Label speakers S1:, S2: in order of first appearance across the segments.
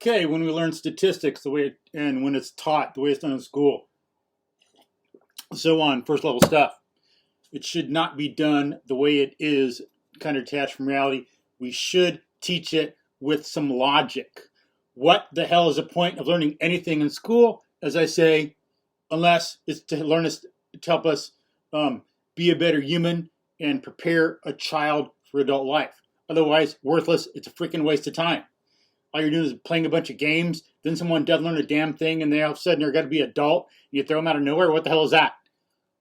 S1: Okay, when we learn statistics and when it's taught the way it's done in school, so on, first level stuff, it should not be done the way it is, kind of detached from reality. We should teach it with some logic. What the hell is the point of learning anything in school? As I say, unless it's to help us be a better human and prepare a child for adult life. Otherwise, worthless. It's a freaking waste of time. All you're doing is playing a bunch of games. Then someone doesn't learn a damn thing, and they all of a sudden they're going to be adult. You throw them out of nowhere. What the hell is that?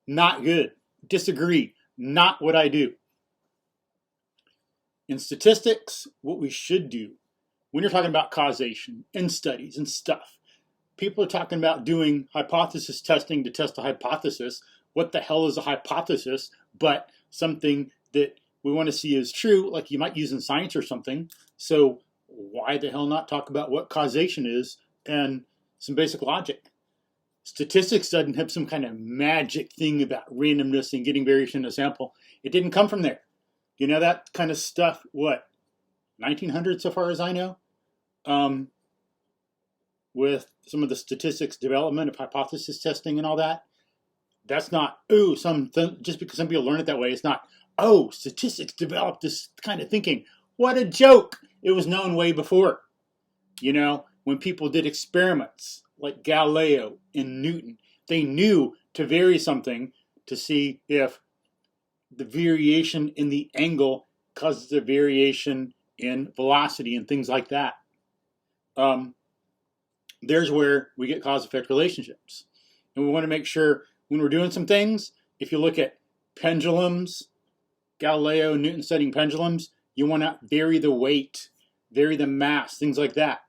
S1: Not good. Disagree. Not what I do. In statistics, what we should do when you're talking about causation in studies and stuff, people are talking about doing hypothesis testing to test a hypothesis. What the hell is a hypothesis but something that we want to see is true, like you might use in science or something? So why the hell not talk about what causation is and some basic logic? Statistics doesn't have some kind of magic thing about randomness and getting variation in a sample. It didn't come from there. You know, that kind of stuff, what, 1900 so far as I know? With some of the statistics development of hypothesis testing and all that. That's not, just because some people learn it that way, it's not, statistics developed this kind of thinking. What a joke! It was known way before. You know, when people did experiments like Galileo and Newton, they knew to vary something to see if the variation in the angle causes a variation in velocity and things like that. There's where we get cause-effect relationships. And we want to make sure when we're doing some things, if you look at pendulums, Galileo and Newton studying pendulums, you want to vary the weight, vary the mass, things like that.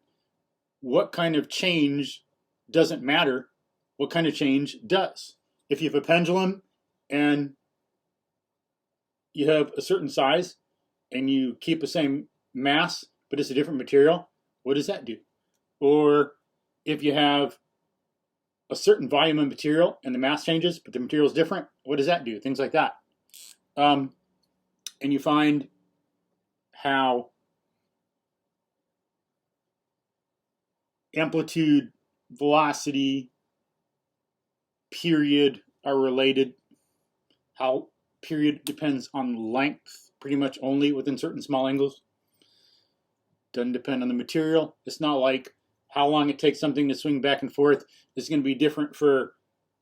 S1: What kind of change doesn't matter. What kind of change does? If you have a pendulum and you have a certain size and you keep the same mass, but it's a different material, what does that do? Or if you have a certain volume of material and the mass changes, but the material is different, what does that do? Things like that. And you find how amplitude, velocity, period are related. How period depends on length pretty much only within certain small angles. Doesn't depend on the material. It's not like how long it takes something to swing back and forth. It's going to be different for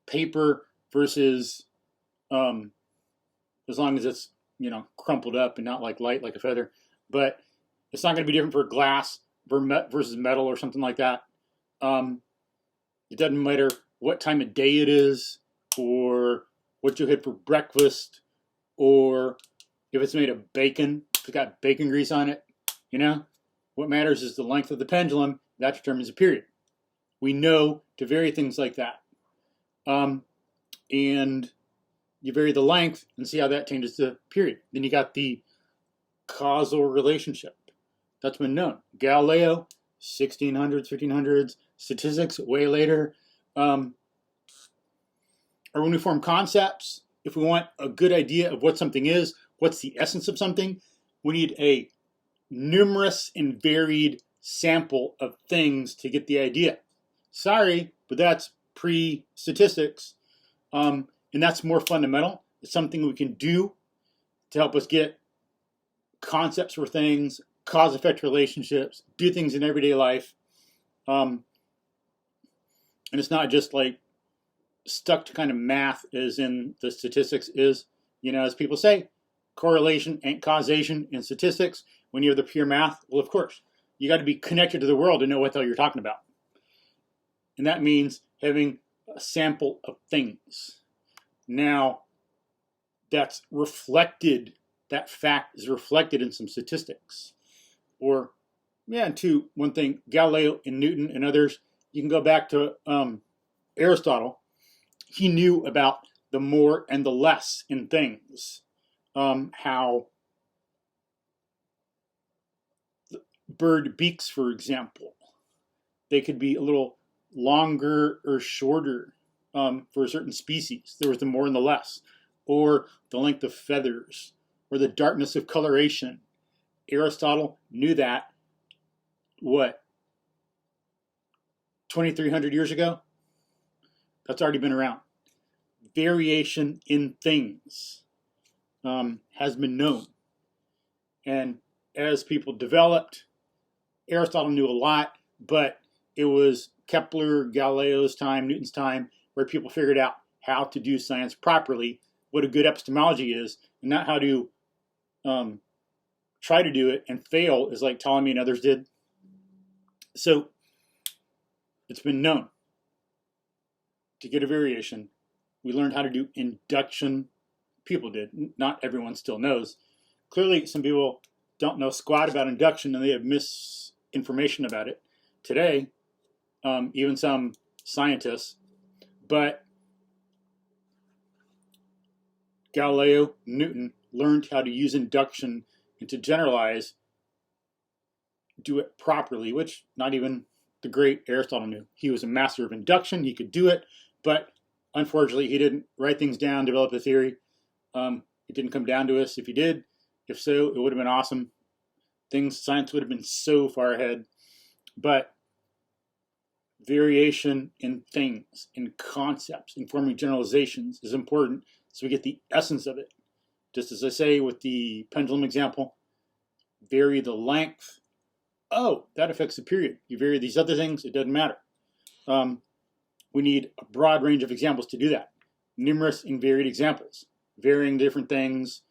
S1: paper versus as long as it's, you know, crumpled up and not like light like a feather. But it's not going to be different for glass versus metal or something like that. It doesn't matter what time of day it is or what you had for breakfast or if it's made of bacon, if it's got bacon grease on it. You know, what matters is the length of the pendulum. That determines a period. We know to vary things like that. And you vary the length and see how that changes the period. Then you got the causal relationship. That's been known. Galileo, 1600s, 1500s, statistics way later. Or when we form concepts, if we want a good idea of what something is, what's the essence of something, we need a numerous and varied sample of things to get the idea. Sorry, but that's pre-statistics. And that's more fundamental. It's something we can do to help us get concepts for things, cause-effect relationships, do things in everyday life. And it's not just like stuck to kind of math as in the statistics is. You know, as people say, correlation ain't causation in statistics. When you have the pure math, well, of course, you got to be connected to the world to know what the hell you're talking about. And that means having a sample of things. Now, that's reflected, that fact is reflected in some statistics. Or, one thing, Galileo and Newton and others, you can go back to Aristotle. He knew about the more and the less in things. How bird beaks, for example, they could be a little longer or shorter for a certain species. There was the more and the less. Or the length of feathers, or the darkness of coloration. Aristotle knew that, 2,300 years ago, that's already been around. Variation in things has been known. And as people developed, Aristotle knew a lot, but it was Kepler, Galileo's time, Newton's time, where people figured out how to do science properly, what a good epistemology is, and not how to try to do it and fail is like Ptolemy and others did. So it's been known to get a variation. We learned how to do induction. People did. Not everyone still knows. Clearly, some people don't know squat about induction and they have misinformation about it today, even some scientists. But Galileo, Newton learned how to use induction and to generalize, do it properly, which not even the great Aristotle knew. He was a master of induction. He could do it, but unfortunately, he didn't write things down, develop a theory. It didn't come down to us. If he did, if so, it would have been awesome. Science would have been so far ahead. But variation in things, in concepts, in forming generalizations is important so we get the essence of it. Just as I say with the pendulum example, vary the length. Oh, that affects the period. You vary these other things, it doesn't matter. We need a broad range of examples to do that. Numerous and varied examples, varying different things,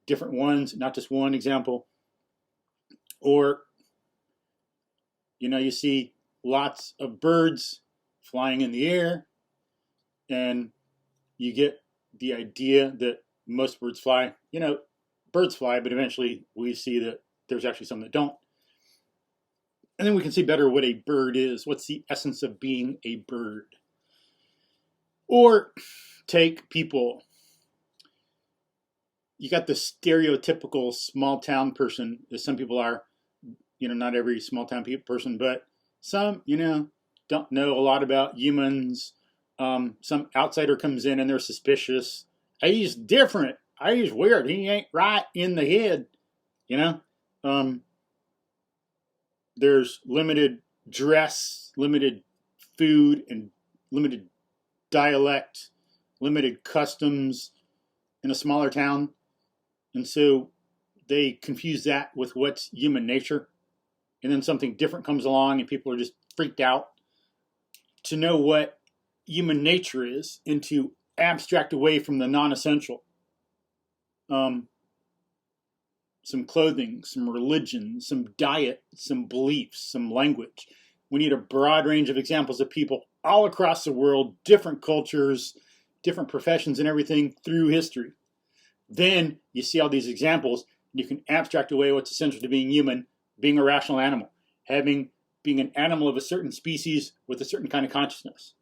S1: different ones, not just one example. Or, you see lots of birds flying in the air, and you get the idea that most birds fly. Birds fly, but eventually we see that there's actually some that don't. And then we can see better what a bird is. What's the essence of being a bird? Or take people. You got the stereotypical small town person, as some people are. Not every small town person, but some, don't know a lot about humans. Some outsider comes in and they're suspicious. He's different. He's weird. He ain't right in the head. There's limited dress, limited food, and limited dialect, limited customs in a smaller town. And so they confuse that with what's human nature. And then something different comes along and people are just freaked out. To know what human nature is and to abstract away from the non-essential. Some clothing, some religion, some diet, some beliefs, some language. We need a broad range of examples of people all across the world, different cultures, different professions and everything through history. Then you see all these examples and you can abstract away what's essential to being human, being a rational animal, being an animal of a certain species with a certain kind of consciousness.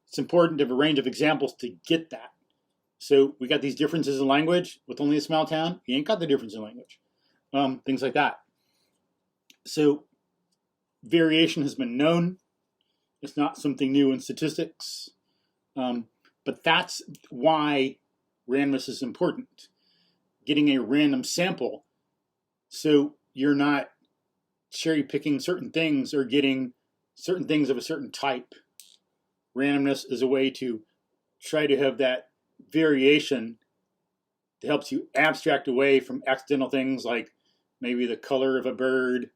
S1: It's important to have a range of examples to get that. So we got these differences in language with only a small town. You ain't got the difference in language. Things like that. So variation has been known. It's not something new in statistics. But that's why randomness is important. Getting a random sample so you're not cherry picking certain things or getting certain things of a certain type. Randomness is a way to try to have that variation that helps you abstract away from accidental things like maybe the color of a bird,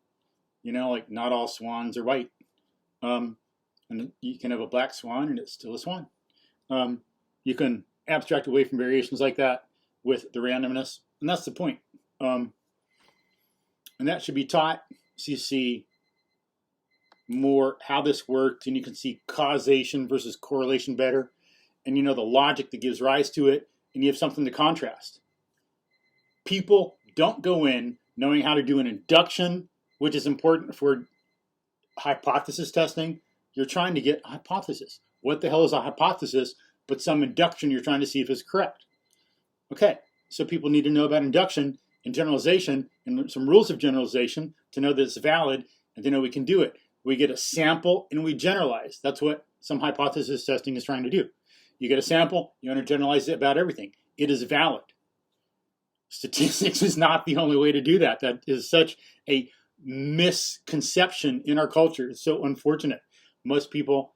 S1: like not all swans are white. And you can have a black swan and it's still a swan. You can abstract away from variations like that with the randomness. And that's the point. And that should be taught so you see more how this works and you can see causation versus correlation better. And the logic that gives rise to it, and you have something to contrast. People don't go in knowing how to do an induction, which is important for hypothesis testing. You're trying to get a hypothesis. What the hell is a hypothesis but some induction you're trying to see if it's correct? Okay, so people need to know about induction and generalization and some rules of generalization to know that it's valid and to know we can do it. We get a sample and we generalize. That's what some hypothesis testing is trying to do. You get a sample, you want to generalize it about everything. It is valid. Statistics is not the only way to do that. That is such a misconception in our culture. It's so unfortunate. most people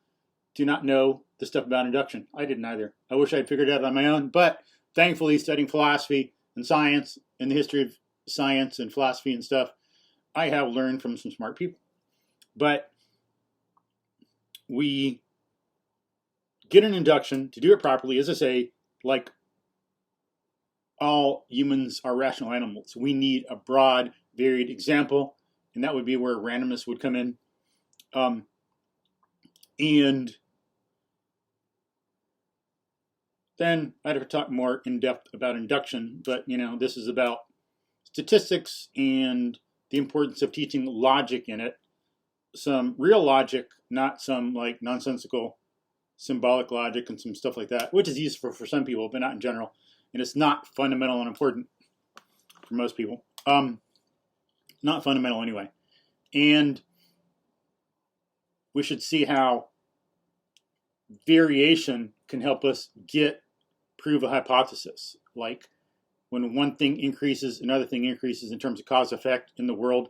S1: do not know the stuff about induction. I didn't either. I wish I'd figured it out on my own, but thankfully studying philosophy and science and the history of science and philosophy and stuff, I have learned from some smart people. But we get an induction to do it properly, as I say, like all humans are rational animals. We need a broad, varied example, and that would be where randomness would come in. And then I'd have to talk more in depth about induction, but this is about statistics and the importance of teaching logic in it. Some real logic, not some like nonsensical symbolic logic and some stuff like that, which is useful for some people, but not in general. And it's not fundamental and important for most people. Not fundamental anyway. And we should see how variation can help us prove a hypothesis. Like when one thing increases, another thing increases in terms of cause effect in the world,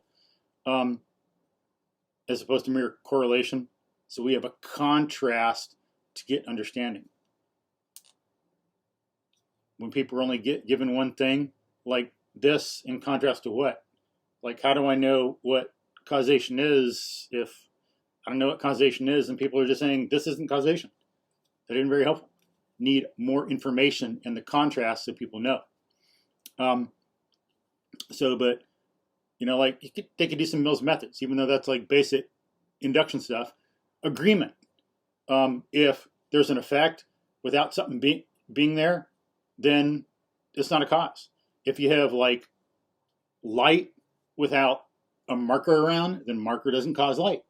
S1: as opposed to mere correlation. So we have a contrast to get understanding. When people are only given one thing, like this, in contrast to what? Like, how do I know what causation is if I don't know what causation is and people are just saying this isn't causation? That isn't very helpful. Need more information in the contrast so people know. But like they could do some Mills methods, even though that's like basic induction stuff. Agreement. If there's an effect without something being there, then it's not a cause. If you have like light without a marker around, then marker doesn't cause light.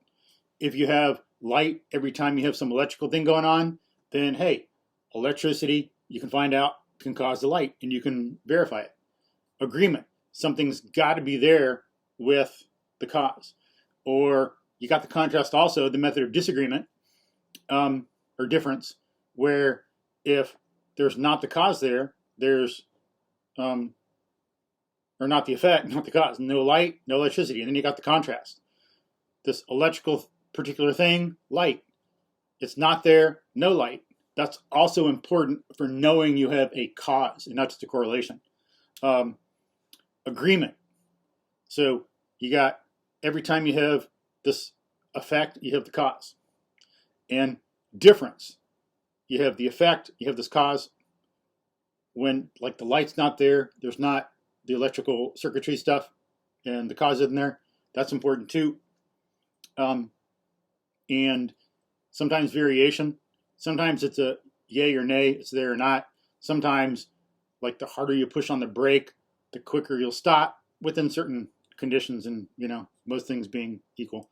S1: If you have light every time you have some electrical thing going on, then hey, electricity, you can find out, can cause the light, and you can verify it. Agreement. Something's got to be there with the cause. Or you got the contrast also, the method of disagreement, or difference, where if there's not the cause there, there's, or not the effect, not the cause, no light, no electricity, and then you got the contrast. This electrical particular thing, light, it's not there, no light. That's also important for knowing you have a cause and not just a correlation. Agreement. So you got, every time you have this effect, you have the cause. And difference. You have the effect, you have this cause. When like the light's not there, there's not the electrical circuitry stuff, and the cause isn't there. That's important too. And sometimes variation. Sometimes it's a yay or nay, it's there or not. Sometimes, like the harder you push on the brake, the quicker you'll stop within certain conditions, and most things being equal.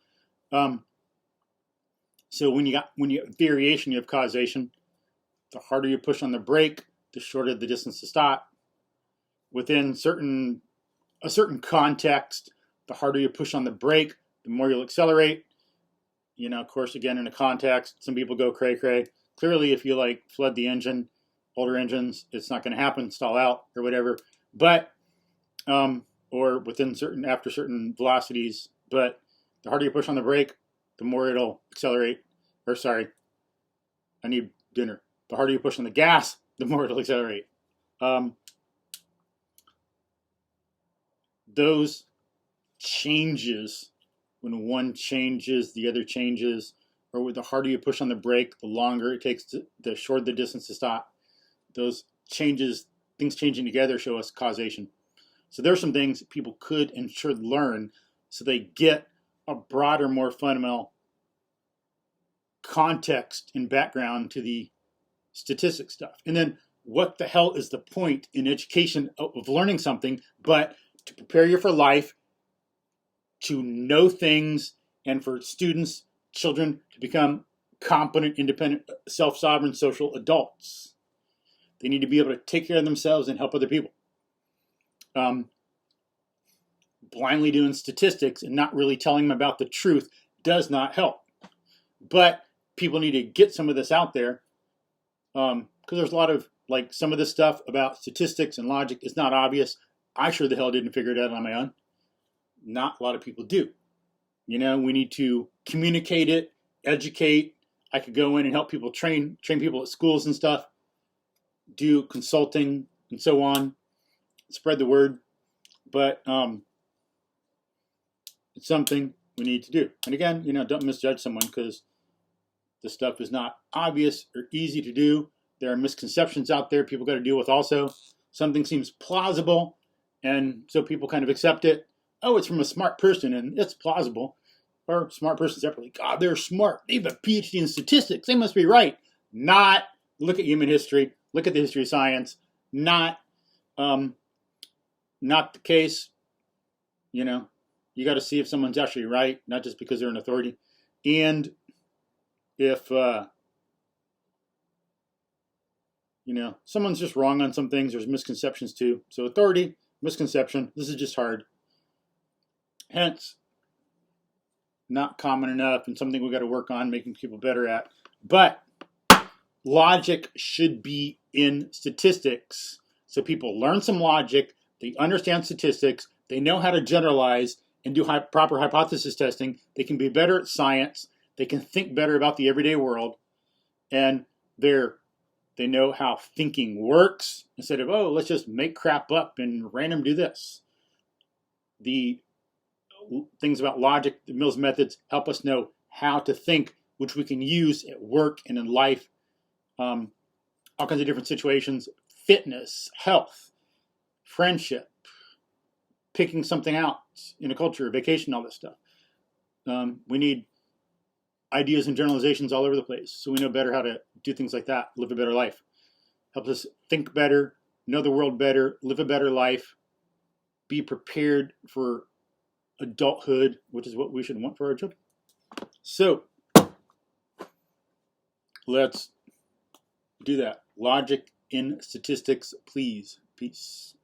S1: So when you have variation, you have causation. The harder you push on the brake, the shorter the distance to stop. Within a certain context, the harder you push on the brake, the more you'll accelerate. Of course, again, in a context, some people go cray-cray. Clearly, if you like flood the engine, older engines, it's not going to happen, stall out or whatever. But, or after certain velocities, but the harder you push on the brake, the more it'll accelerate. Or sorry, I need dinner. The harder you push on the gas, the more it'll accelerate. Those changes, when one changes, the other changes, or the harder you push on the brake, the longer it takes the shorter the distance to stop. Those changes, things changing together, show us causation. So there are some things people could and should learn so they get a broader, more fundamental context and background to the statistics stuff. And then what the hell is the point in education of learning something but to prepare you for life, to know things, and for students, children, to become competent, independent, self-sovereign social adults. They need to be able to take care of themselves and help other people. Blindly doing statistics and not really telling them about the truth does not help. But people need to get some of this out there, because there's a lot of, like, some of this stuff about statistics and logic is not obvious. I sure the hell didn't figure it out on my own. Not a lot of people do. We need to communicate it educate. I could go in and help people train people at schools and stuff, do consulting and so on, spread the word. But it's something we need to do. And again, don't misjudge someone because this stuff is not obvious or easy to do. There are misconceptions out there people got to deal with also. Something seems plausible, and so people kind of accept it. Oh, it's from a smart person, and it's plausible. Or smart person separately. God, they're smart. They have a PhD in statistics. They must be right. Not. Look at human history. Look at the history of science. Not the case. You got to see if someone's actually right, not just because they're an authority. And if someone's just wrong on some things, there's misconceptions too. So authority, misconception, this is just hard. Hence, not common enough and something we got to work on making people better at. But logic should be in statistics. So people learn some logic, they understand statistics, they know how to generalize and do proper hypothesis testing. They can be better at science. They can think better about the everyday world. And they know how thinking works instead of, oh, let's just make crap up and random do this. The things about logic, the Mills methods, help us know how to think, which we can use at work and in life, all kinds of different situations, fitness, health, friendship, picking something out in a culture, vacation, all this stuff. We need ideas and generalizations all over the place, so we know better how to do things like that, live a better life. Helps us think better, know the world better, live a better life, be prepared for adulthood, which is what we should want for our children. So let's do that. Logic in statistics, please. Peace.